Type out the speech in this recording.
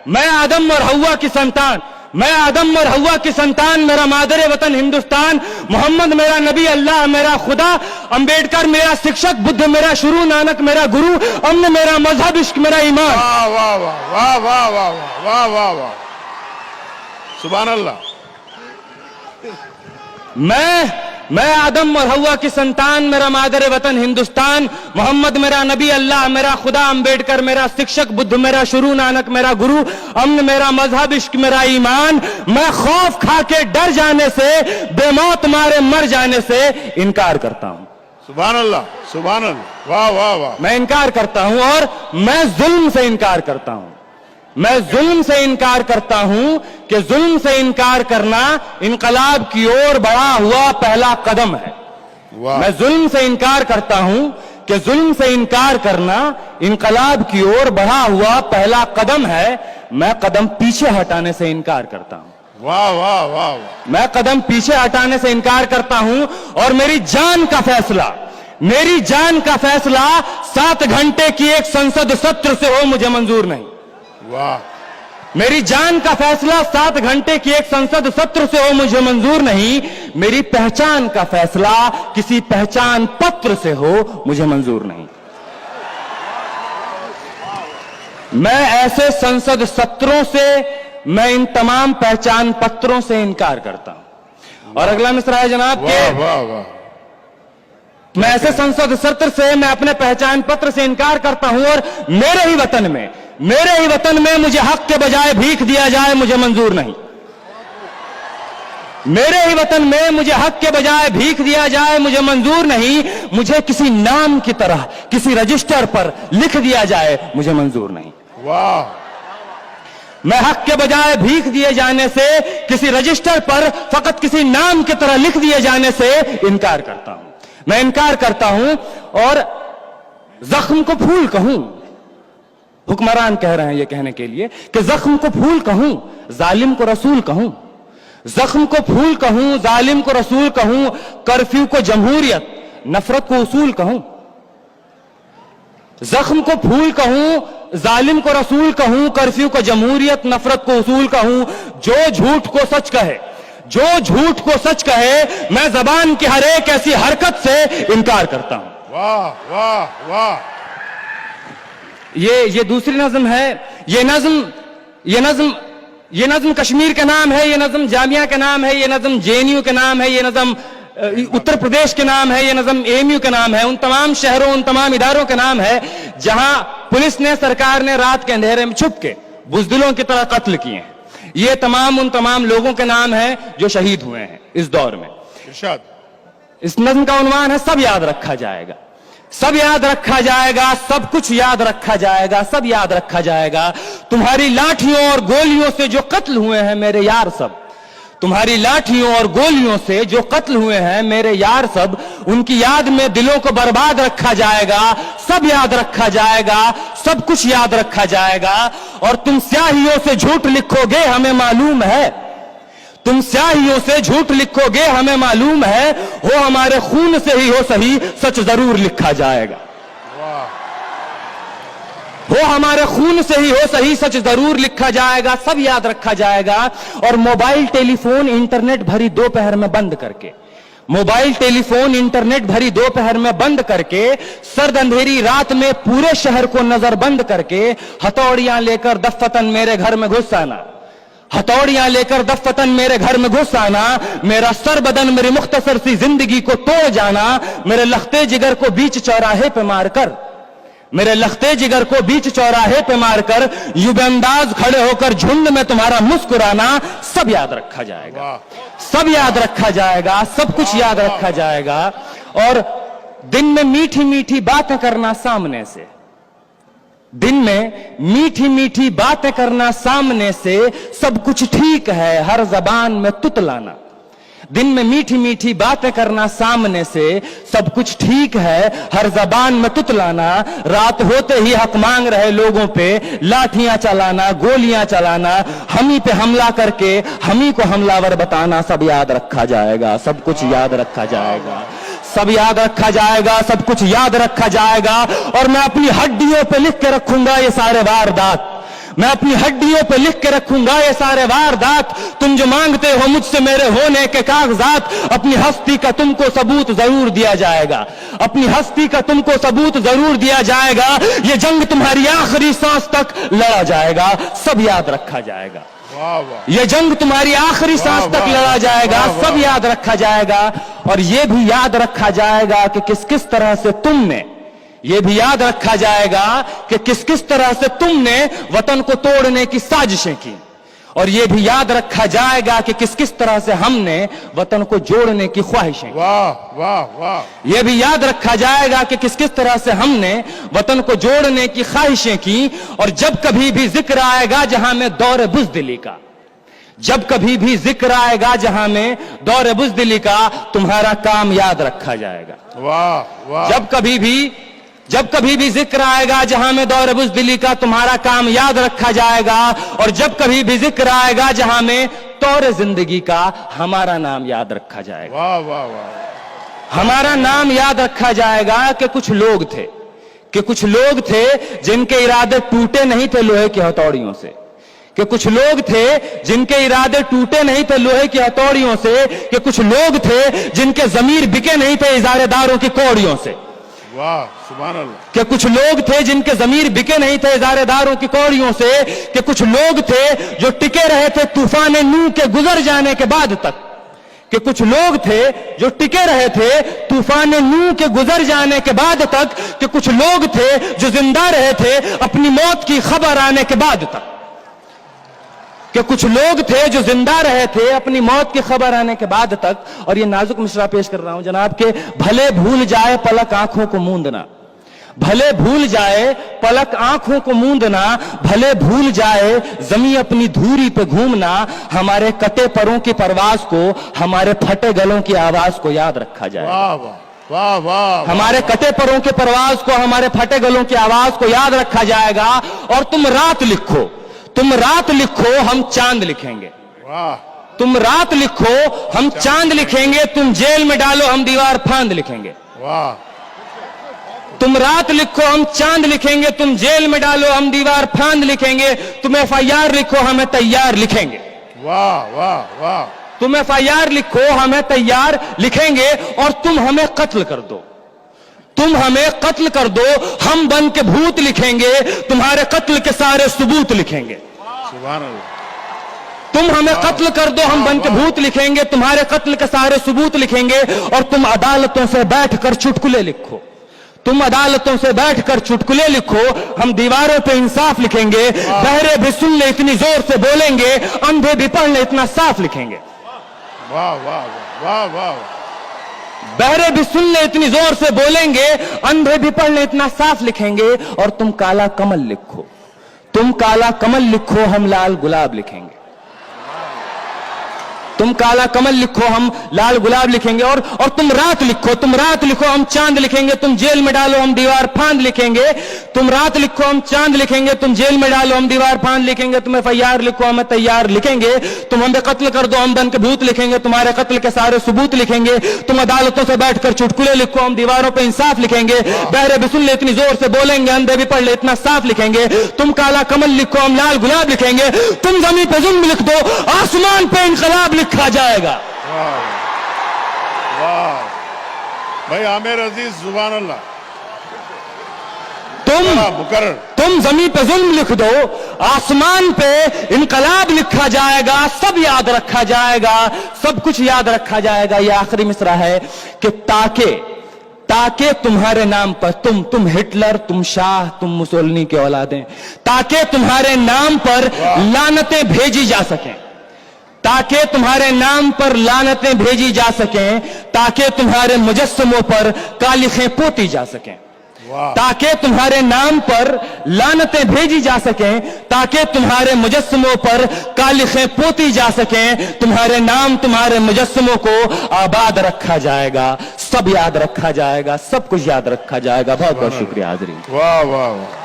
मैं आदम और हवा की संतान, मैं आदम और हवा की संतान, मेरा मादर वतन हिंदुस्तान, मोहम्मद मेरा नबी, अल्लाह मेरा खुदा, अंबेडकर मेरा शिक्षक, बुद्ध मेरा शुरू, नानक मेरा गुरु, अमन मेरा मजहब, इश्क मेरा ईमान। वाह वाह वाह वाह वाह वाह वाह वाह वाह, सुभान अल्लाह। मैं आदम और हवा की संतान, मेरा मादर वतन हिंदुस्तान, मोहम्मद मेरा नबी, अल्लाह मेरा खुदा, अंबेडकर मेरा शिक्षक, बुद्ध मेरा शुरू, नानक मेरा गुरु, अमन मेरा मजहब, इश्क मेरा ईमान। मैं खौफ खा के डर जाने से, बेमौत मारे मर जाने से इनकार करता हूं। सुभान अल्लाह, सुभान अल्लाह, वाह वाह वाह। मैं इनकार करता हूं और मैं जुल्म से इनकार करता हूं। मैं जुल्म से इनकार करता हूं कि जुल्म से इनकार करना इनकलाब की ओर बढ़ा हुआ पहला कदम है। वाह। मैं जुल्म से इनकार करता हूं कि जुल्म से इनकार करना इनकलाब की ओर बढ़ा हुआ पहला कदम है। मैं कदम पीछे हटाने से इनकार करता हूं। वाह वाह वाह वाह। मैं कदम पीछे हटाने से इनकार करता हूं और मेरी जान का फैसला, मेरी जान का फैसला 7 घंटे की एक संसद सत्र से हो मुझे मंजूर नहीं। वाह। मेरी जान का फैसला 7 घंटे की एक संसद सत्र से हो मुझे मंजूर नहीं। मेरी पहचान का फैसला किसी पहचान पत्र से हो मुझे मंजूर नहीं। मैं ऐसे संसद सत्रों से, मैं इन तमाम पहचान पत्रों से इनकार करता हूं। और अगला मिसरा है जनाब के, वाह वाह वाह। मैं ऐसे संसद सत्र से, मैं अपने पहचान पत्र से इनकार करता हूं और मेरे ही वतन में, मेरे ही वतन में मुझे हक के बजाय भीख दिया जाए मुझे मंजूर नहीं। मेरे ही वतन में मुझे हक के बजाय भीख दिया जाए मुझे मंजूर नहीं। मुझे किसी नाम की तरह किसी रजिस्टर पर लिख दिया जाए मुझे मंजूर नहीं। वाह। मैं हक के बजाय भीख दिए जाने से, किसी रजिस्टर पर फकत किसी नाम की तरह लिख दिए जाने से इनकार करता हूं। मैं इनकार करता हूं और जख्म को फूल कहूं, हुक्मरान कह रहे हैं ये कहने के लिए कि जख्म को फूल कहूं, जालिम को रसूल कहूं। जख्म को फूल कहूं, जालिम को रसूल कहूं, कर्फ्यू को जमहूरियत, नफरत को उसूल कहूं। जख्म को फूल कहूं, जालिम को रसूल कहूं, कर्फ्यू को जमहूरियत, नफरत को उसूल कहूं। जो झूठ को सच कहे, जो झूठ को सच कहे, मैं जबान की हर एक ऐसी हरकत से इनकार करता हूं। वाह वाह वाह। ये दूसरी नज्म है। ये नज्म कश्मीर का नाम है, ये नज्म जामिया का नाम है, ये नज्म जेएनयू का नाम है, ये नज्म उत्तर प्रदेश के नाम है, ये नज्म एएमयू का नाम है। उन तमाम शहरों, उन तमाम इदारों का नाम है जहां पुलिस ने, सरकार ने रात के अंधेरे में छुप के बुजदिलों की तरह कत्ल किए हैं। ये तमाम उन तमाम लोगों के नाम है जो शहीद हुए हैं इस दौर में। इरशाद। इस नज्म का उन्वान है सब याद रखा जाएगा, सब याद रखा जाएगा, सब कुछ याद रखा जाएगा, सब याद रखा जाएगा। तुम्हारी लाठियों और गोलियों से जो कत्ल हुए हैं मेरे यार सब, तुम्हारी लाठियों और गोलियों से जो कत्ल हुए हैं मेरे यार सब, उनकी याद में दिलों को बर्बाद रखा जाएगा, सब याद रखा जाएगा, सब कुछ याद रखा जाएगा। और तुम स्याहियों से झूठ लिखोगे हमें मालूम है, तुम स्याहियों से झूठ लिखोगे हमें मालूम है, हो हमारे खून से ही हो सही सच जरूर लिखा जाएगा। हो हमारे खून से ही हो सही सच जरूर लिखा जाएगा, सब याद रखा जाएगा। और मोबाइल टेलीफोन इंटरनेट भरी दोपहर में बंद करके, मोबाइल टेलीफोन इंटरनेट भरी दोपहर में बंद करके, सर्द अंधेरी रात में पूरे शहर को नजरबंद करके, हथौड़ियां लेकर दफ्फतन मेरे घर में घुस आना, हथौड़ियां लेकर दफ्फतन मेरे घर में घुस आना, मेरा सर बदन मेरी मुख्तसर सी जिंदगी को तोड़ जाना, मेरे लख्ते जिगर को बीच चौराहे पे मारकर, मेरे लख्ते जिगर को बीच चौराहे पे मारकर, युबंदाज खड़े होकर झुंड में तुम्हारा मुस्कुराना, सब याद रखा जाएगा, सब याद रखा जाएगा, सब कुछ याद रखा जाएगा। और दिन में मीठी मीठी बातें करना सामने से, दिन में मीठी मीठी बातें करना सामने से, सब कुछ ठीक है हर जबान में तुतलाना। दिन में मीठी मीठी बातें करना सामने से, सब कुछ ठीक है हर जबान में तुतलाना। रात होते ही हक मांग रहे लोगों पे लाठियां चलाना, गोलियां चलाना, हमी पे हमला करके हमी को हमलावर बताना, सब याद रखा जाएगा, सब कुछ याद रखा जाएगा, सब याद रखा जाएगा, सब कुछ याद रखा जाएगा। और मैं अपनी हड्डियों पे लिख के रखूंगा ये सारे वारदात, मैं अपनी हड्डियों पे लिख के रखूंगा ये सारे वारदात, तुम जो मांगते हो मुझसे मेरे होने के कागजात। अपनी हस्ती का तुमको सबूत जरूर दिया जाएगा, अपनी हस्ती का तुमको सबूत जरूर दिया जाएगा। ये जंग तुम्हारी आखिरी सांस तक लड़ा जाएगा, सब याद रखा जाएगा। वाह वाह, ये जंग तुम्हारी आखिरी सांस तक वाह, लड़ा जाएगा, वाह, वाह। सब याद रखा जाएगा। और ये भी याद रखा जाएगा कि किस किस तरह से तुमने, ये भी याद रखा जाएगा कि किस किस तरह से तुमने वतन को तोड़ने की साजिशें की। और ये भी याद रखा जाएगा कि किस किस तरह से हमने वतन को जोड़ने की ख्वाहिशें की। वाह वाह वाह, यह भी याद रखा जाएगा कि किस किस तरह से हमने वतन को जोड़ने की ख्वाहिशें की। और जब कभी भी जिक्र आएगा जहां में दौर बुज़दिली का, जब कभी भी जिक्र आएगा जहां में दौर बुज़दिली का, तुम्हारा काम याद रखा जाएगा। वाह वाह, जब कभी भी जिक्र आएगा जहां में दौर बुज़दिली का, तुम्हारा काम याद रखा जाएगा। और जब कभी भी जिक्र आएगा जहां में तौर जिंदगी का, हमारा नाम याद रखा जाएगा। वाह वाह वाह, हमारा नाम याद रखा जाएगा कि कुछ लोग थे जिनके इरादे टूटे नहीं थे लोहे की हथौड़ियों से, कि कुछ लोग थे जिनके इरादे टूटे नहीं थे लोहे की हथौड़ियों से, कि कुछ लोग थे जिनके जमीर बिके नहीं थे इजारेदारों की कौड़ियों से, वाह सुभान अल्लाह, कि कुछ लोग थे जिनके जमीर बिके नहीं थे इजारेदारों की कौड़ियों से, कि कुछ लोग थे जो टिके रहे थे तूफान नूह के गुजर जाने के बाद तक, कि कुछ लोग थे जो टिके रहे थे तूफान नूह के गुजर जाने के बाद तक, कि कुछ लोग थे जो जिंदा रहे थे अपनी मौत की खबर आने के बाद तक, कि कुछ लोग थे जो जिंदा रहे थे अपनी मौत की खबर आने के बाद तक। और ये नाजुक मिसरा पेश कर रहा हूं जनाब के, भले भूल जाए पलक आंखों को मूंदना, भले भूल जाए पलक आंखों को मूंदना, भले भूल जाए जमी अपनी धूरी पे घूमना, हमारे कटे परों की परवाज को, हमारे फटे गलों की आवाज को याद रखा जाए। वाह वाह वाह वाह, हमारे कटे परों की परवाज को, हमारे फटे गलों की आवाज को याद रखा जाएगा। और तुम रात लिखो हम चांद लिखेंगे, वाह, तुम रात लिखो हम चांद लिखेंगे, तुम जेल में डालो हम दीवार फांद लिखेंगे। वाह, तुम रात लिखो हम चांद लिखेंगे, तुम जेल में डालो हम दीवार फांद लिखेंगे, तुम FIR लिखो हमें तैयार लिखेंगे। वाह वाह वाह, तुम FIR लिखो हमें तैयार लिखेंगे। और तुम हमें कत्ल कर दो, तुम हमें कत्ल कर दो, हम बन के भूत लिखेंगे, तुम्हारे कत्ल के सारे सबूत लिखेंगे। सुभान अल्लाह, तुम हमें कत्ल कर दो, हम बन के भूत लिखेंगे, तुम्हारे कत्ल के सारे सबूत लिखेंगे। और तुम अदालतों से बैठकर चुटकुले लिखो, तुम अदालतों से बैठकर चुटकुले लिखो, हम दीवारों पे इंसाफ लिखेंगे। बहरे भी सुन ले इतनी जोर से बोलेंगे, अंधे भी पढ़ ले इतना साफ लिखेंगे। वाह वाह वाह वाह, बहरे भी सुन ले इतनी जोर से बोलेंगे, अंधे भी पढ़ ले इतना साफ लिखेंगे। और तुम काला कमल लिखो, तुम काला कमल लिखो, हम लाल गुलाब लिखेंगे। तुम काला कमल लिखो हम लाल गुलाब लिखेंगे। और तुम रात लिखो हम चांद लिखेंगे, तुम जेल में डालो हम दीवार फांद लिखेंगे। तुम रात लिखो हम चांद लिखेंगे, तुम जेल में डालो हम दीवार फांद लिखेंगे। तुम FIR लिखो हमें तैयार लिखेंगे, तुम हमें कत्ल कर दो हम बन के भूत लिखेंगे, तुम्हारे कत्ल के सारे सबूत लिखेंगे। तुम अदालतों से बैठकर चुटकुले लिखो, हम दीवारों पे इंसाफ लिखेंगे। बहरे भी सुन ले इतनी जोर से बोलेंगे, अंधे भी पढ़ ले इतना साफ लिखेंगे। तुम काला कमल लिखो हम लाल गुलाब लिखेंगे, तुम जमीन पे जुल्म लिख दो, आसमान पे इनकलाब लिखा जाएगा। वाह वाह, भाई आमिर अजीज सुभान अल्लाह, मुकर्रर, तुम जमीन पे जुल्म लिख दो, आसमान पे इनकलाब लिखा जाएगा, सब याद रखा जाएगा, सब कुछ याद रखा जाएगा। ये आखिरी मिसरा है कि ताके तुम्हारे नाम पर तुम हिटलर, तुम शाह, तुम मुसोलिनी के औलादें, ताके तुम्हारे नाम पर लानतें भेजी जा सकें, ताकि तुम्हारे नाम पर लानतें भेजी जा सकें, ताकि तुम्हारे मुजस्समों पर कालिखें पोती जा सकें, ताकि तुम्हारे नाम पर लानतें भेजी जा सकें, ताकि तुम्हारे मुजस्समों पर कालिखें पोती जा सकें। तुम्हारे नाम, तुम्हारे मुजस्समों को आबाद रखा जाएगा, सब याद रखा जाएगा, सब कुछ याद रखा जाएगा। बहुत बहुत शुक्रिया हाज़रीन। वाह वाह वाह।